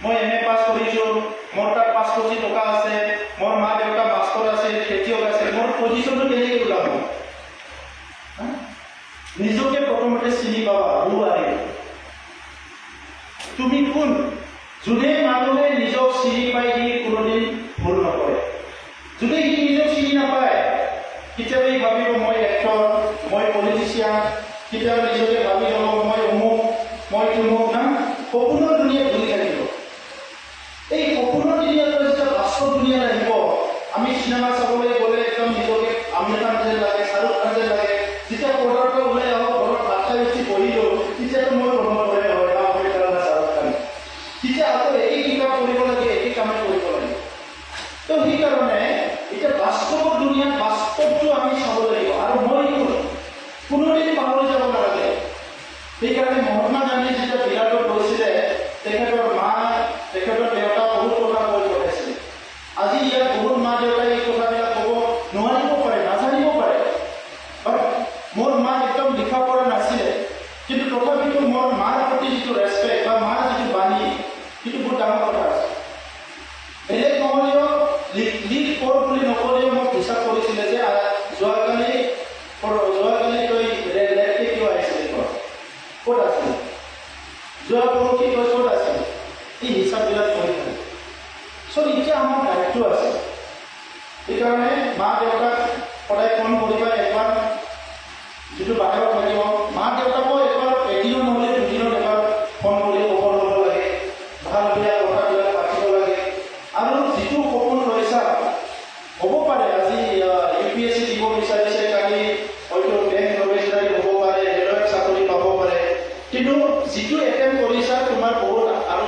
মই MA পাছ কৰিছোঁ, মোৰ তাত 5 কোটি টকা আছে, মোৰ মা দেউতা মাষ্টৰ আছে, খেতিয়ক আছে, মোৰ পজিশ্যনটো কেনেকৈ ওলাব? নিজকে প্ৰথমতে চিনি পাবা, ভুল আহে তুমি কোন? যোনে মানুহে নিজক চিনি পায় সি কোনোদিন ভুল নকৰে। যদি সি নিজক চিনি নাপায়, কেতিয়াবা সি ভাবিব মই এক্টৰ, মই পলিটিচিয়ান, কেতিয়াবা নিজকে ভাবি ল'ব মই অমুক, মই তুমুক না, সপোনৰ দুনিয়াত ঘূৰি থাকিব। এই সপোনৰ দুনিয়াটো যেতিয়া বাস্তৱ দুনিয়াত আহিব, আমি চিনেমা চাবলৈ গ'লে একদম নিজকে আমিৰ খান যেন লাগে, শ্বাহৰুখ খান যেন লাগে। যেতিয়া পৰ্দাৰ পৰা ওলাই আহক, ঘৰত ভাত খাই উঠি বহিলোঁ, তেতিয়াতো মই মনত পৰে হয় না আমিৰ খান না শ্বাহৰুখ খান। তেতিয়া আকৌ একেই কিতাপ কৰিব লাগে, একেই কামে কৰিব লাগে। তো সেইকাৰণে এতিয়া বাস্তৱৰ দুনিয়াত বাস্তৱটো আমি চাব লাগিব। আৰু মই কোনোদিন পাহৰি যাব নালাগে। সেইকাৰণে মহাত্মা গান্ধী যেতিয়া বিৰাটত গৈছিলে, তেখেতৰ মা, তেখেতৰ দেউতা বহুত কথা কৈ পঠাইছিলে। আজি ইয়াত বহুত মা দেউতাই এই কথাবিলাক ক'ব নোৱাৰিব পাৰে, নাজানিব পাৰে। মোৰ মা একদম লিখা পঢ়া নাছিলে, কিন্তু তথাপিতো মোৰ মাৰ প্ৰতি যিটো ৰেচপেক্ট বা মাৰ যিটো বাণী, সেইটো বহুত ডাঙৰ কথা আছে। বেলেগ নহ'লেও লিখ পঢ় বুলি নকলেও মোক হিচাপ কৰিছিলে যে যোৱাকালি তই ৰেডকে কিয় আহিছিলি, ক'ত আছিলে? যোৱা পৰহি তই ক'ত আছিলে? এই হিচাপবিলাক কৰি থাকে। এতিয়া আমাৰ দায়িত্ব আছে। সেইকাৰণে মা দেউতাক সদায় ফোন কৰিবা, একবাৰ যিটো বাহিৰত থাকিব, মা দেউতাকো একবাৰ এদিনত নহ'লে দুদিনত এবাৰ ফোন কৰি খবৰ ল'ব লাগে, ভাল বেয়া কথাবিলাক পাতিব লাগে। আৰু যিটো সপোন লৈছা, হ'ব পাৰে আজি UPSC দিব বিচাৰিছে, কালি হয়তো বেংক প্ৰৱেশকাৰী হ'ব পাৰে, ৰেলৱেত চাকৰি পাব পাৰে। কিন্তু যিটো এটেম্প কৰিছা, তোমাৰ বহুত আৰু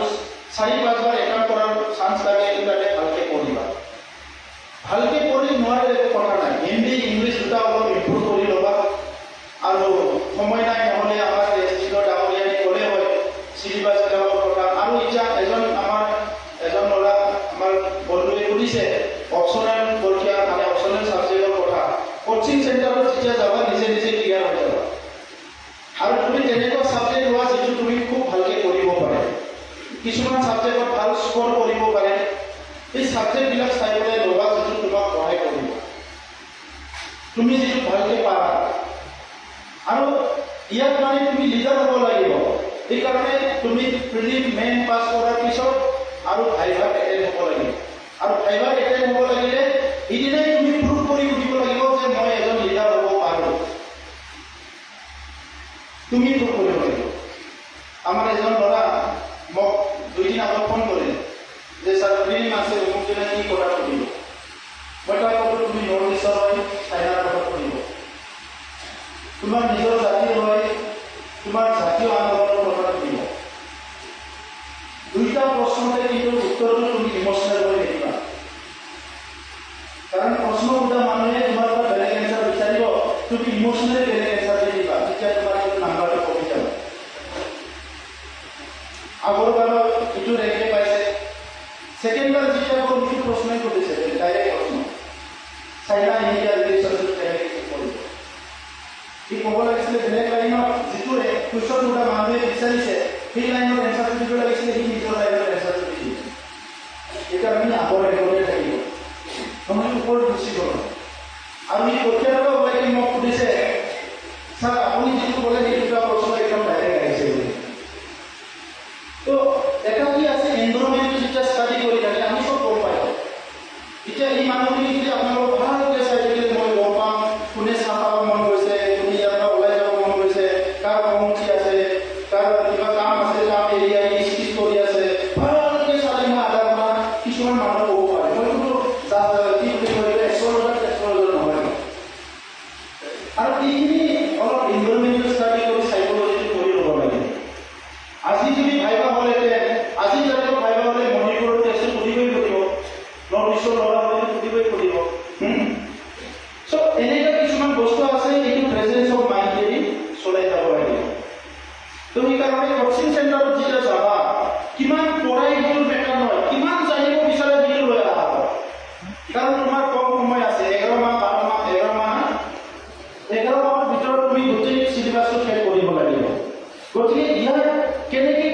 4-5 বাৰ এটেম্প কৰাৰ চান্স লাগে। এইটো ভালকৈ পঢ়িবা, ভালকৈ পঢ়ি নোৱাৰে একো কথা নাই। হিন্দী ইংলিছ দুটা অলপ ইম্প্ৰুভ কৰি ল'বা। আৰু সময় নাই নহ'লে আমাৰ এছটিৰ ডাঙৰীয়াই ক'লে হয় চিলেবাছবিলাকৰ কথা। আৰু এতিয়া এজন ল'ৰা আমাৰ বন্ধুৱে সুধিছে অপশ্যনেল পৰীক্ষা, মানে অপশ্যনেল ছাবজেক্টৰ কথা। কোচিং চেণ্টাৰত যেতিয়া যাবা, নিজে ক্লিয়াৰ হৈ যাবা। আৰু তুমি তেনেকুৱা ছাবজেক্ট লোৱা যিটো তুমি খুব ভালকৈ কৰিব পাৰে। কিছুমান ছাবজেক্টত ভাল স্ক'ৰ কৰিব পাৰে। এই ছাবজেক্টবিলাক চাই পেলাই ল'বা যিটো তোমাক সহায় কৰিব, তুমি যিটো ভালকৈ পাৰা। আৰু ইয়াত মানে তুমি লিডাৰ হ'ব লাগিব। এইকাৰণে তুমি প্ৰিলিম মেইন পাছ কৰাৰ পিছত আৰু ভাইভাত এটেণ্ড হ'ব লাগিব। আৰু ভাইভাত এটেণ্ড হ'ব লাগিলে এদিনাই তুমি প্ৰুভ কৰি উঠিব লাগিব যে মই এজন লিডাৰ হ'ব পাৰোঁ। তুমি প্ৰুভ কৰিব লাগিব। আমাৰ এজন ল'ৰা মোক 2 দিন আগত ফোন কৰিলে যে ছাৰ প্ৰিলিম আছে, মোক দিনা কি কৰা সুধিব। মই তাক ক'লোঁ তুমি নৰ্থ ইষ্টৰ হয়, চাইনাৰ কথা সুধিব। তোমাৰ নিজৰ জাতিৰ হয়, তোমাৰ জাতীয় আন্দোলনৰ কথা সুধিব। 2টা প্ৰশ্নতে কিন্তু উত্তৰটো তুমি ইমোচনেল হৈ দেখিবা। কাৰণ প্ৰশ্ন সোধা মানুহে তোমাৰ পৰা বেলেগ এনচাৰ বিচাৰিব, তুমি ইমোচনেলি বেলেগ এনচাৰ দি দিবা, তেতিয়া তোমাৰ এইটো নাম্বাৰটো কমি যাব। আগৰবাৰত ইটো ৰেংকে পাইছে, ছেকেণ্ডবাৰ যেতিয়া আকৌ ইটো প্ৰশ্নই সুধিছে, ডাইৰেক্ট প্ৰশ্ন চাইনা ইণ্ডিয়া ৰিলেশ্যনশ্বিপ কেনেকৈ কৰিব। ই ক'ব লাগিছিলে বেলেগ লাইনত, যিটো কুৱেশ্যন সোধা মানুহে বিচাৰিছে সেই লাইনত এনচাৰটো দিব লাগিছিলে, সি নিজৰ লাইনত এনচাৰটো দি দিছে। এতিয়া আমি আগৰ ৰেকৰ্ডে থাকিব, নহ'লে ওপৰত গুচি গ'ল। আৰু ই পৰীক্ষাটো ওলাই মোক সুধিছে, ছাৰ আপুনি যিটো ক'লে সেই 2টা প্ৰশ্ন একদম ডাইৰেক্ট আহিছে বুলি। তো এটা কি আছে, এনভাইৰনমেণ্টটো যেতিয়া ষ্টাডি কৰি থাকে আমি চব গম পাই। এতিয়া এই মানুহখিনি যদি আপোনালোক ভালকৈ চাই থাকিলে মই গম পাম কোনে চাহ খাব মন গৈছে, কোনে ইয়াৰ পৰা ওলাই যাব মন গৈছে, কাৰ খং উঠি আছে, কাৰ কিবা কাম আছে, কাম এৰিয়া স্কিপ কৰি আছে। ভালকৈ চালে মই আধা ঘণ্টা কিছুমান মানুহ ক'ব পাৰে। মইতো কি বুলি কয় এক্সপ্ল'জাৰ নহয়। আৰু এইখিনি অলপ এনভাইৰনমেণ্টেল ষ্টাডি কৰি চাইক'লজিটো কৰি ল'ব লাগে। আজি যদি ভাইবা হ'লেহেঁতেন, আজি যাতে ভাইবা হ'লে মণিপুৰৰ টেষ্টটো সুধিবই সুধিব, নৰ্থ ইষ্টৰ ল'ৰা হ'লে সুধিবই সুধিব। চ' এনেকুৱা কিছুমান বস্তু আছে, এইটো প্ৰেজেঞ্চ অফ মাইণ্ডেদি চলাই যাব লাগিব। তো সেইকাৰণে কোচিং চেণ্টাৰত যেতিয়া যাবা, কিমান পঢ়াই সেইটো মেটাৰ নহয়, কিমান জানিব বিচাৰে সেইটো লৈ আহা। কাৰণ তোমাৰ কম সময় আছে, 11 মাহ 12 মাহ 11 মাহৰ ভিতৰত তুমি গোটেই চিলেবাছটো শেষ কৰিব লাগিব। গতিকে ইয়াৰ কেনেকৈ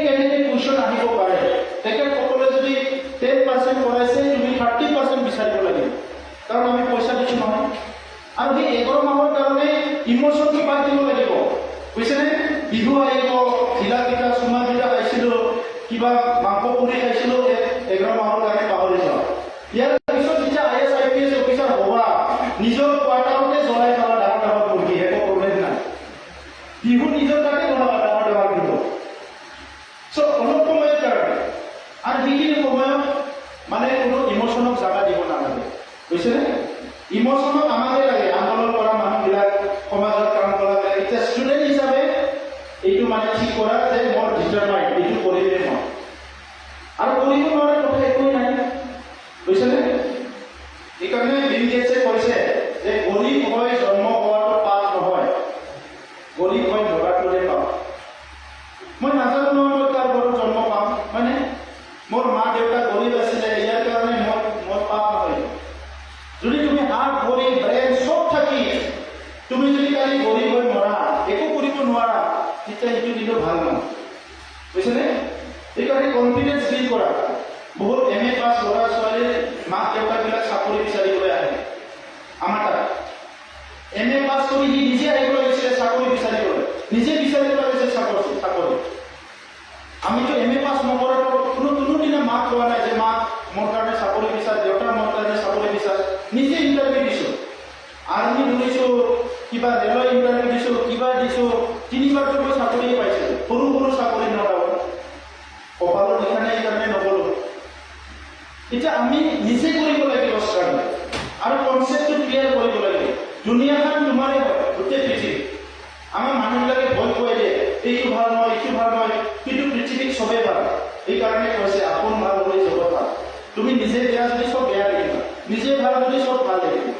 কুৱেশ্যন আহিব পাৰে, তেখেতসকলে যদি 10% পঢ়াইছে, তুমি 30% বিচাৰিব লাগিব। কাৰণ আমি পইচা দিছোঁ নহয়। আৰু সেই 11 মাহৰ কাৰণে ইমোশ্যনটো পাই দিব লাগিব, বুজিছেনে? বিহু আহিব, ঢিলা পিঠা চুমা পিঠা খাইছিলোঁ, কিবা মাংস পুৰি খাইছিলোঁ, 11 মাহৰ কাৰণে পাহৰি যাওঁ। ইয়াৰ পিছত যেতিয়া IAS IPS অফিচাৰ হ'বা, নিজৰ কোৱাৰ্টাৰতে জ্বলাই খাবা ডাঙৰ ডাঙৰ মুৰ্গী, একো প্ৰব্লেম নাই। বিহু নিজৰ তাতে বনাবা ডাঙৰ ডাঙৰ বিহু। চ' অলপ সময়ৰ কাৰণে, আৰু সেইখিনি সময়ত মানে কোনো ইমোশ্যনক জাগা দিব নালাগে, বুজিছেনে? ইমোশ্যনক আমাকে লাগে, আন্দোলন কৰা মানুহবিলাক, সমাজত কাম কৰা। এতিয়া ষ্টুডেণ্ট হিচাপে এইটো মানে ঠিক কৰা যে মোৰ ডিটাৰমাইণ্ড, এইটো কৰিলে মই, আৰু কৰিব নোৱাৰা কথা একোৱেই নাই, বুজিছেনে? সেইকাৰণে বিল গেটছে কৈছে যে গৰীব হৈ জন্ম হোৱাটো পাপ নহয়, গৰীব হৈ মৰাটোৰে পাপ। মই নাজানো নহয় মই কাৰ ঘৰত জন্ম পাম, হয়নে? মোৰ মা দেউতা গৰীব আছিলে, ইয়াৰ কাৰণে মোৰ পাপ নহয়। যদি তুমি হাত ভৰি ব্ৰেইন চব থাকি তুমি যদি কালি গৰীব হৈ মৰা, একো কৰিব নোৱাৰা, তেতিয়া সেইটো কিন্তু ভাল নহয়, বুজিছেনে? সেইকাৰণে কনফিডেঞ্চ বিল্ড কৰা। বহুত MA পাছ ল'ৰা ছোৱালীৰ মাক দেউতাকবিলাক চাকৰি বিচাৰিবলৈ আহে আমাৰ তাত। MA পাছ কৰি সি নিজে আহিব লাগিছিলে চাকৰি বিচাৰিবলৈ, নিজে বিচাৰিব লাগিছে চাকৰি। আমিতো MA পাছ নকৰাটো কোনোদিনা মাক কোৱা নাই যে মাক মোৰ কাৰণে চাকৰি বিচাৰ, দেউতা মোৰ কাৰণে চাকৰি বিচাৰ। নিজে ইণ্টাৰভিউ দিছোঁ, আৰ্মি ধৰিছোঁ, কিবা ৰেলৰ ইণ্টাৰভিউ দিছোঁ, কিবা দিছোঁ, 3বাৰটো মই চাকৰিয়ে পাইছোঁ, সৰু সৰু চাকৰি নটাও। কপালত লিখা নাই কাৰণে নগ'লোঁ। এতিয়া আমি নিজে কৰিব লাগিব ষ্ট্ৰাগল, আৰু কনচেপ্টটো ক্লিয়াৰ কৰিব লাগিব। দুনিয়াখন তোমাৰে হয়, গোটেই পৃথিৱী। আমাৰ মানুহবিলাকে ভয় খুৱাই দিয়ে, এইটো ভাল নহয়, এইটো ভাল নহয়, কিন্তু পৃথিৱীত চবেই ভাল। এইকাৰণে কৈছে আপোন ভাল হ'লে জগত ভাল। তুমি নিজে বেয়া যদি চব বেয়া দেখিবা, নিজে ভাল যদি চব ভাল দেখিবা।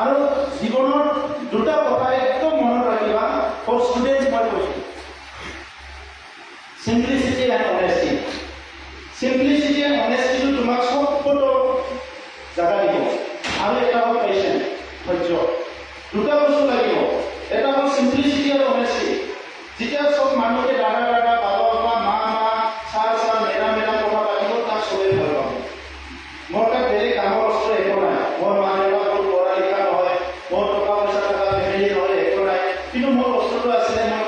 আৰু জীৱনৰ 2টা কথা একদম মনত ৰাখিবা, ফৰ ষ্টুডেণ্টছ মই কৈছোঁ, চিম্পলিচিটি এণ্ড অনেষ্টি। চিম্পলিচিটি এণ্ড অনেষ্টিটো তোমাক চব জাগা দিব। আৰু এটা হ'ল পেচেণ্ট, ধৈৰ্য। 2টা বস্তু লাগিব। এটা হ'ল চিম্পলিচিটি আৰু অনেষ্টি। যেতিয়া চব মানুহকে দাদা দাদা, বাবা বাবা, মা মা, ছাৰ ছাৰ, মেডাম মেডাম কথা পাতিব, তাক চবেই ভাল পাব। মোৰ তাত বেলেগ ডাঙৰ অস্ত্ৰ একো নাই। মোৰ মা দেউতা মোৰ পঢ়া লিখা নহয়, মোৰ টকা পইচা থকা ফেমিলি নহয়, একো নাই। কিন্তু মোৰ অস্ত্ৰটো আছিলে মই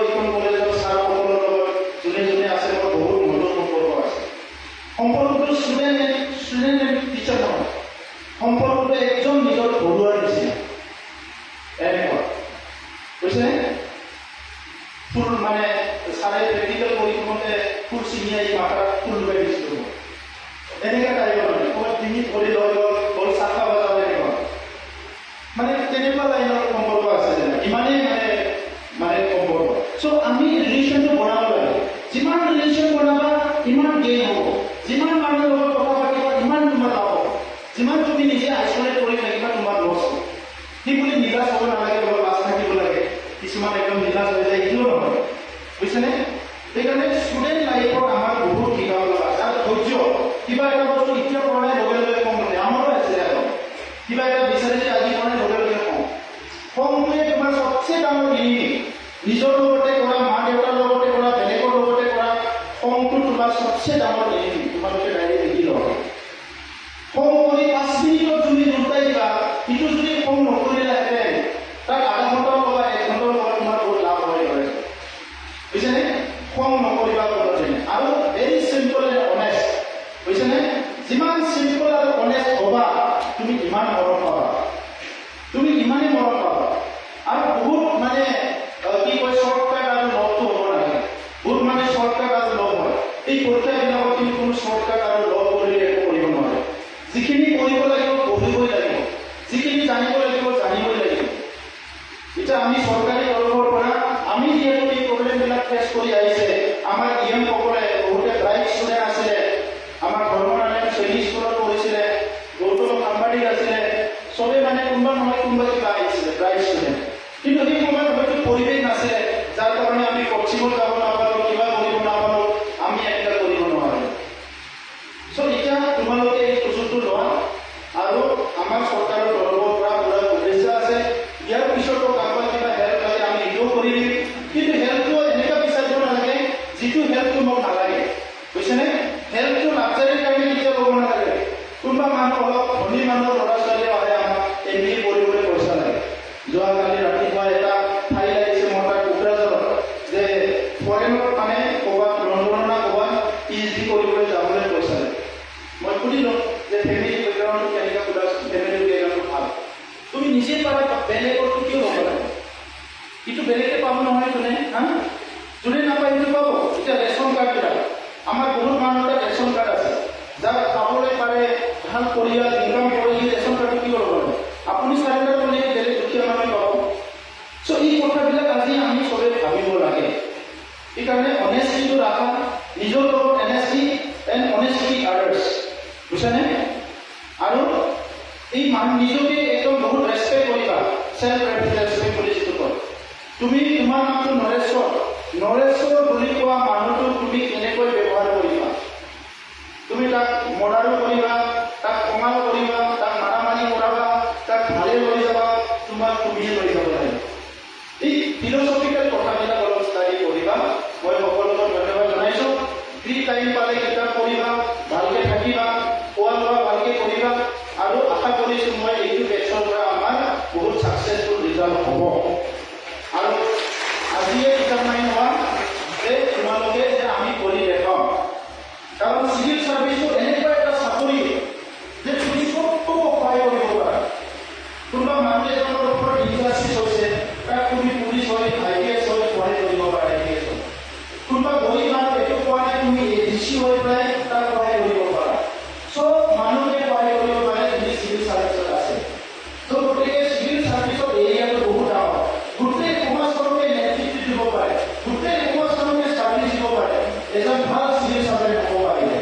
এইখন কলেজৰ ছাৰসকলৰ লগত যোনে যোনে আছে মোৰ বহুত মধুৰ সম্পৰ্ক আছে। সম্পৰ্কটো ষ্টুডেণ্ট এণ্ড টিচাৰ নহয়, সম্পৰ্কটো একজন নিজৰ ঘৰুৱাৰ নিচিনা। এনেকুৱা বুজিছেনে? ফুল মানে ছাৰে প্ৰেক্টিকেল কৰি থাকোঁতে ফুল ছিঙি আহি মাথাত ফুল লগাই দিছিলোঁ। এনেকৈ টাইপৰ মানে ক'ৰবাত ডিঙিত ভৰি লৈ গ'ল চাকা বজাব এনেকুৱা, মানে তেনেকুৱা লাইনৰ সম্পৰ্ক আছে যেনে ইমানেই মানে সম্পৰ্ক। চ' আমি ৰিলেশ্যনটো বনাব লাগে। যিমান ৰিলেশ্যন বনাবা ইমান গেইন হ'ব, যিমান মানুহৰ লগত কথা পাতিবা ইমান তোমাৰ লাভ হ'ব। যিমান তুমি নিজে আইচলেট কৰি থাকিবা তোমাৰ লছ হ'ব। সেই বুলি নিৰাশ হ'ব নালাগে, অলপ লাজ থাকিব লাগে। কিছুমান একদম নিৰাশ হৈ যায়, এইটোও নহয়, বুজিছেনে? সেইকাৰণে ষ্টুডেণ্ট লাইফত আমাৰ বহুত শিকাব লগা আছে। আৰু ধৈৰ্য, কিবা এটা বস্তু এতিয়া কৰা নাই লগে লগে কম নহয়। আমাৰো আছিলে আগত কিবা এটা বিচাৰিলে আজি কৰা নাই লগে লগে কম। খংটোৱে তোমাৰ চবচে ডাঙৰ ইনিমি। নিজৰ লগতে কৰা, মা দেউতাৰ লগতে কৰা, বেলেগৰ লগতে কৰা, খংটো তোমাৰ চবচে ডাঙৰ ইনিমি। তোমালোকে ডাইৰেক্ট দেখি লবা। খং কৰি 5 মিনিটত তুমি দুটাই দিবা, কিন্তু যদি খং নকৰিলাহেঁতেন তাক আধা ঘণ্টাও ল'বা, 1 ঘণ্টাও ল'বা, তোমাৰ বহুত লাভ হৈ পৰে। বুজিছেনে? খং নকৰিবা কোনোদিন। আৰু ভেৰি চিম্পল এণ্ড অনেষ্ট, বুজিছেনে? যিমান চিম্পল আৰু অনেষ্ট হ'বা তুমি ইমান মৰম পাবা, তুমি ইমানেই মৰম পাবা। আৰু বহুত মানে কি কয় শ্বৰ্টকাট আৰু লভটো হ'ব নালাগে। বহুত মানে শ্বৰ্টকাট আৰু লভ হয়। এই পৰীক্ষাবিলাকত কিন্তু কোনো শ্বৰ্টকাট আৰু লভ কৰিলে একো কৰিব নোৱাৰে। যিখিনি কৰিব লাগিব পঢ়িবই লাগিব, যিখিনি জানিব লাগিব জানিবই লাগিব। এতিয়া আমি চৰকাৰী তৰফৰ পৰা আমি যিহেতু এই প্ৰব্লেমবিলাক ফেচ কৰি আহিছে, আমাৰ সকলে বহুতে ব্ৰাইট ষ্টুডেণ্ট আছিলে, আমাৰ ধৰ্মনাৰায়ণ শ্ৰেণী স্কুলত পঢ়িছিলে, গৌতম সাংবাদিক আছিলে, চবে মানে কোনোবা নহয় কোনোবা কিবা আহিছিলে ব্ৰাইট ষ্টুডেণ্ট। কিন্তু সেই সময়ত হয়তো পৰিৱেশ নাছিলে, যাৰ কাৰণে আমি কচিঙত যাব নাপালোঁ, কিবা কৰিব নাপালোঁ, আমি এটা কৰিব নোৱাৰোঁ। চ' এতিয়া তোমালোকে এই সুযোগটো লোৱা। আৰু আমাৰ চৰকাৰৰ তৰফৰ পৰা পুৰা শুভেচ্ছা আছে। ইয়াৰ পিছতো কাৰোবাৰ কিবা হেল্প লাগে আমি এইটোও কৰি দিম, কিন্তু হেল্পটো এনেকুৱা বিচাৰিব নালাগে যিটো হেল্পটো মোক নালাগে, বুজিছেনে? হেল্পটো লাক্সাৰীৰ কাৰণে কেতিয়াও ল'ব নালাগে। কোনোবা মানুহ অলপ ধনী মানুহৰ ল'ৰা ছোৱালীও আহে, আমাক MBA পঢ়িবলৈ পইচা লাগে। যোৱাকালি ৰাতিপুৱা এটা ঠাই লাগিছে মোৰ তাত কোকৰাঝাৰত, যে ফৰেনত মানে ক'ৰবাত লণ্ডনৰ না ক'ৰবাত PhD কৰিবলৈ যাবলৈ পইচা লাগে। মই সুধিলোঁ যে ফেমিলি বেকগ্ৰাউণ্ডটো কেনেকৈ সুধা, ফেমিলি বেকগ্ৰাউণ্ডটো ভাল, তুমি নিজে পাৰা, বেলেগৰটো কিয় হ'ব লাগে? কিন্তু বেলেগে পাব নহয়, যোনে যোনে নাপায় সেইটো পাব। এতিয়া ৰেচন কাৰ্ডবিলাক আমাৰ বহুত মানুহৰ তাত ৰেচন কাৰ্ড আছে, যাক খাবলৈ পাৰে, ভাল পৰিয়াল ইনকাম কৰে, এই ৰেচন কাৰ্ডটো কি কৰিব লাগে? আপুনি চাৰেণ্ডাৰ কৰিলে বেলেগ দুখীয়া মানুহে পাব। চ' এই কথাবিলাক আজি আমি চবে ভাবিব লাগে। সেইকাৰণে অনেষ্টিটো ৰাখা, নিজৰ লগত অনেষ্টি এণ্ড অনেষ্টি আদাৰ্ছ, বুজিছানে? আৰু এই নিজকে একদম বহুত ৰেচপেক্ট কৰিবা, চেল্ফ ৰেচপেক্ট বুলি যিটো কয়। তুমি তোমাৰ নামটো নৰেশ্বৰ বুলি কোৱা মানুহটো তুমি কেনেকৈ ব্যৱহাৰ কৰিবা? তুমি তাক মৰ্ডাৰো কৰিবা, তাক কঙাল কৰিবা, তাক মাৰামাৰি কৰাবা, তাক ভালে লৈ যাবা, তোমাক তুমিয়ে লৈ যাব লাগিব। এই ফিলচফিকেল কথাবিলাক অলপ ষ্টাডি কৰিবা। মই সকলোকে ধন্যবাদ জনাইছোঁ। ফ্ৰী টাইম পালে কিতাপ পঢ়িবা, ভালকৈ থাকিবা, খোৱা লোৱা ভালকৈ কৰিবা, আৰু আশা কৰিছোঁ মই এইটো বেটছৰ পৰা আমাৰ বহুত ছাকচেছফুল ৰিজাল্ট হ'ব। আৰু আজিয়ে কিতাপ নাই হোৱা যে তোমালোকে যে আমি কৰি দেখাম, কাৰণ চিভিল ছাৰ্ভিচটো এনেকুৱা এটা চাকৰি যে তুমি চবটো সহায় কৰিব পাৰা। কোনোবা মানুহ এজনৰ ওপৰত ইনজাষ্টিছ হৈছে, তাক তুমি পুলিচ হয়, IPS হয়, সহায় কৰিব পাৰা। IPS হয়। কোনোবা গৰীব মানুহ এইটো পোৱা নাই, তুমি ADC হৈ পেলাই তাক সহায় কৰিব পাৰা। চব মানুহে সহায় কৰিব পাৰে যদি চিভিল ছাৰ্ভিচত আছে। ত' গতিকে চিভিল ছাৰ্ভিচৰ এৰিয়াটো বহুত ডাঙৰ। গোটেই সমাজখনকে নেতৃত্ব দিব পাৰে, গোটেই সমাজখনকে ছাৰ্ভিচ দিব পাৰে এজন ভাল চিভিল ছাৰ্ভেণ্ট হ'ব পাৰিলে।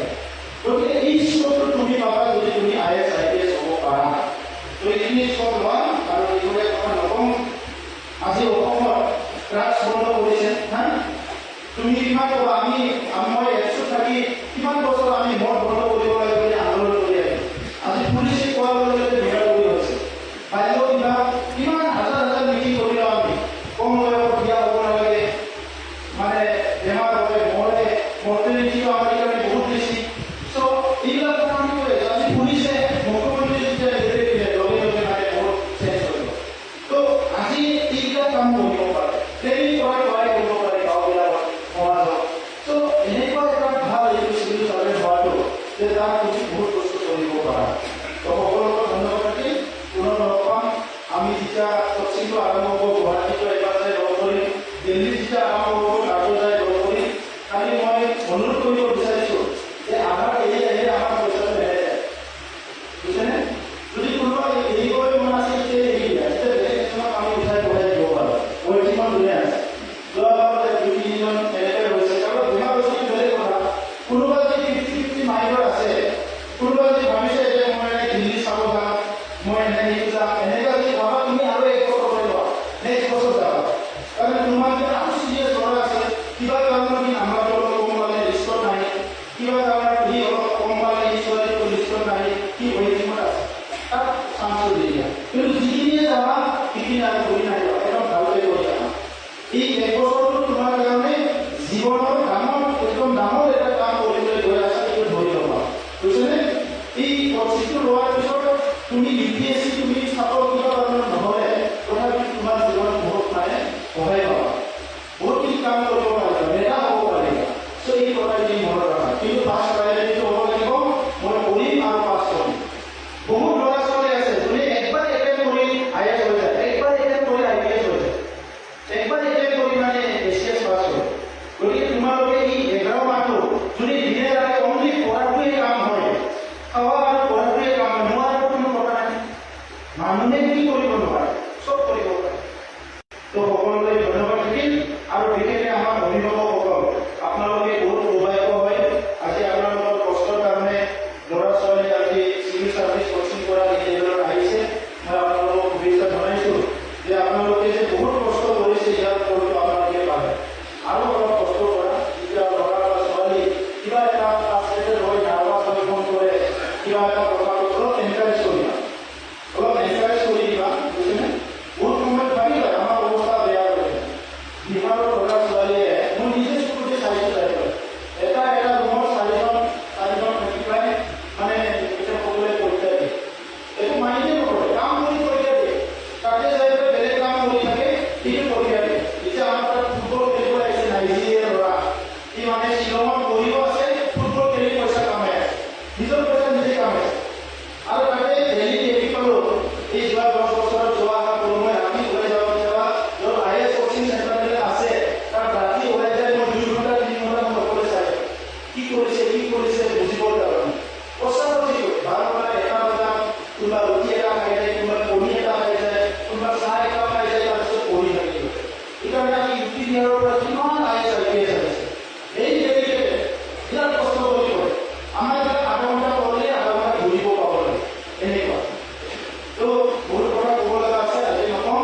গতিকে এই স্কোপটো তুমি পাবা যদি তুমি IAS IPS হ'ব পাৰা। ত' এইখিনি স্কোপ লোৱা। আৰু এইবোৰে কথা নকওঁ, আজি অসমত ড্ৰাগছ বন্ধ কৰিছে। তুমি কিমান ক'বা, মই একচুত থাকি কিমান বছৰ আমি মদ বন্ধ কৰিব লাগে বুলি আন্দোলন কৰি আহিছোঁ। আজি পুলিচে কোৱাৰ লগে লগে বিৰা কৰি হৈছে। বাল্য বিবাহ কিমান হাজাৰ হাজাৰ মিটিং কৰিলোঁ আমি, কম বয়সত বিয়া হ'ব নালাগে, মানে বেমাৰ হয়, মৰ্টেলিটি তুমি বহুত বস্তু কৰিব পাৰা। তো সকলোকে ধন্যবাদ দি পুনৰ লগ পাম। আমি যেতিয়া কচিংটো আৰম্ভ হ'ব, গুৱাহাটীতো এবাৰ যাই লগ কৰিম, দিল্লী যেতিয়া আৰম্ভ হ'ব তাতো যাই লগ কৰিম। খালি মই অনুৰোধ কৰিব বিচাৰিছোঁ যে আমাৰ এই আমাৰ পইচাটো হেৰাই যায়, বুজিছেনে? যদি কোনোবা এৰিবলৈ মন আছে তেতিয়া এৰি দিয়া, তেতিয়া বেলেগ কিছুমান আমি উঠাই বঢ়াই দিব পাৰোঁ। মই কিমান ধুনীয়া আছে যোৱাবাৰ 2-3জন এনেকৈ হৈছে, কাৰণ বিমা বস্তু বেলেগ কথা। কোনোবা যদি 50-50 মাইণ্ডৰ আছে, কোনোবা যদি ভাবিছে যে মই দিল্লী চাব যাম, মই এনেকৈ যাম, এনেকৈ যদি ভাবা তুমি আৰু 1 বছৰ কৰি লোৱা, নেক্সট বছৰ যাবা। কাৰণ তোমাৰ যদি আৰু চিৰিয়াছ ল'ৰা আছে, কিবা কাৰণত সি আমাৰ লগত কম পালে লিষ্টত নাহে, কিবা কাৰণত সি অলপ কম পালে এই ছোৱালীটো লিষ্টত নাহে, কি ৱেইটিঙত আছে, তাক চান্সটো দি দিয়া। কিন্তু যিখিনিয়ে যাবা সেইখিনি আৰু কৰি নাহিবা, একদম ভালকৈ কৰি আহা। এই 1 বছৰটো তোমাৰ কাৰণে জীৱনৰ একদম ডাঙৰ এটা কাম কৰিবলৈ গৈ আছা, এইটো ধৰি ল'বা, বুজিছেনে? এই কচিংটো লোৱাৰ পিছত তুমি UPSC তুমি চাব কিবা কাৰণত নহ'লে তথাপি তোমাৰ জীৱনত বহুত সহায় পাবা, বহুতখিনি কাম কৰিব পাৰিবা, নেতা হ'ব পাৰিবা। চ' এই কথাখিনি মনত ৰাখা। কিন্তু পাছ প্ৰায়ৰিটিটো হ'ব লাগিব, মই কৰিম আৰু পাছ কৰিম। বহুত ল'ৰা ছোৱালী আছে যোনে একবাৰ এটেম্প কৰি IAS হৈ যায়, একবাৰ এটেম্প কৰি IPS হৈ যায়, একবাৰ এটেম্প কৰি ACS পাছ কৰে। গতিকে তোমালোকে এই 11 মাহটো যদি দিনে ৰাতি অনলি পঢ়াটোৱে কাম হয়, খাৱা আৰু পঢ়াটোৱে কাম হয়, নোৱাৰাটো কোনো কথা নাই। মানুহে কি কৰিব নোৱাৰে, চব কৰিব পাৰে। তো সকলোকে ধন্যবাদ থাকিল। আৰু বিশেষকৈ আমাৰ অভিভাৱকসকল, আপোনালোকে বহুত সৌভাগ্য হয়। আজি আপোনালোকৰ কষ্টৰ কাৰণে ল'ৰা ছোৱালী আজি চিভিল চাৰ্ভিচ কোচিং কৰা এই লেভেলত আহিছে। মই আপোনালোকক শুভেচ্ছা জনাইছোঁ যে আপোনালোকে যে বহুত কষ্ট কৰিছে, ইয়াৰ ফলটো আপোনালোকে পালে। আৰু অলপ কষ্ট কৰা, যেতিয়া ল'ৰা বা ছোৱালী কিবা এটা ফ্ৰাষ্ট্ৰেটেড হৈ নাৰ্ভাছ হৈ ফোন কৰে, কিবা এটা কথা অলপ এনকাৰেজ কৰিবা, অলপ এনকাৰেজ কৰি দিবা, বুজিছেনে? বহুত সময়ত ভাবি লয় আমাৰ অৱস্থা বেয়া হৈ যায়। বিহাৰৰ ল'ৰা ছোৱালীয়ে মই নিজে স্কুলতে চাইছোঁ, এটা ৰুমত 4জন থাকি পাই এতিয়া সকলোৱে পৰীক্ষা দিয়ে, একো মাইণ্ডে নকৰে, কাম কৰি পৰীক্ষা দিয়ে, তাতে যাই পেলাই বেলেগ কাম কৰি থাকে, সেইটো পৰীক্ষা দিয়ে। এতিয়া আমাৰ তাত ফুটবল খেলিব আহিছে নাইজেৰিয়াৰ ল'ৰা, সি শ্বিলঙত পঢ়িব আছে, ফুটবল খেলি পইচা কামাই আছে, নিজৰ পইচা নিজে কামাই আছে। আৰু তাতে ডেইলি দেখি পালোঁ এই যোৱা 10 বছৰত যোৱা অহা কৰোঁ মই ৰাতি ওলাই যাব কেতিয়াবা, য'ত IAS কোচিং চেণ্টাৰবিলাক আছে, তাত ৰাতি ওলাই যায় মই 2 ঘণ্টা 3 ঘণ্টা মই অকলে চাই কি কৰিছে বুজিবৰ কাৰণে। পইচাটো কি কৰে, ভাল পালে 1টা বজাত কোনোবা ৰুটি এটা খাই যায়, কোনোবা কণী এটা খাই যায়, কোনোবা চাহ একাপ খাই যায়, তাৰপিছত পঢ়ি থাকিব। সেইকাৰণে আমি UP বিহাৰৰ পৰা কিমান IAS IPS আহিছে, এই ডেডিকেটেড, বিৰাট কষ্ট কৰি কৰে। আমাৰ ইয়াত 8 ঘণ্টা পঢ়িলে 8 ঘণ্টা ঘূৰিব পাব লাগে, এনেকুৱা। তো বহুত কথা ক'ব লগা আছে, আজি নকওঁ।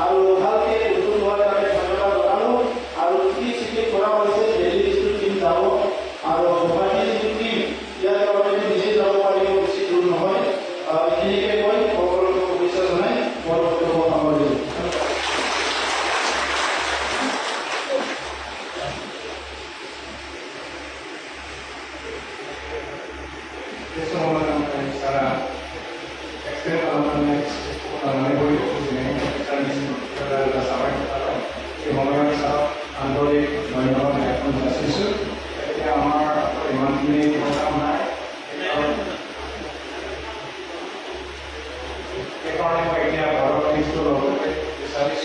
আৰু ভালকৈ উত্তৰ লোৱাৰ কাৰণে ধন্যবাদ জনালোঁ। আৰু চিটি কৰা হৈছে, দিল্লী যিটো টিম যাব আৰু গুৱাহাটী যিটো টিম, ইয়াৰ কাৰণে নিজে যাব পাৰিব, বেছি দূৰ নহয়। এইখিনিকে কৈ সকলোকে শুভেচ্ছা জনাই মোৰ বক্তব্য সামৰিলোঁ। আন্তৰিক ধন্যবাদ জ্ঞাপন যাচিছোঁ। এতিয়া আমাৰ ইমানখিনি প্ৰগ্ৰাম নাই, সেইকাৰণে মই এতিয়া ঘৰৰ লিষ্টটো ল'বলৈ বিচাৰিছোঁ।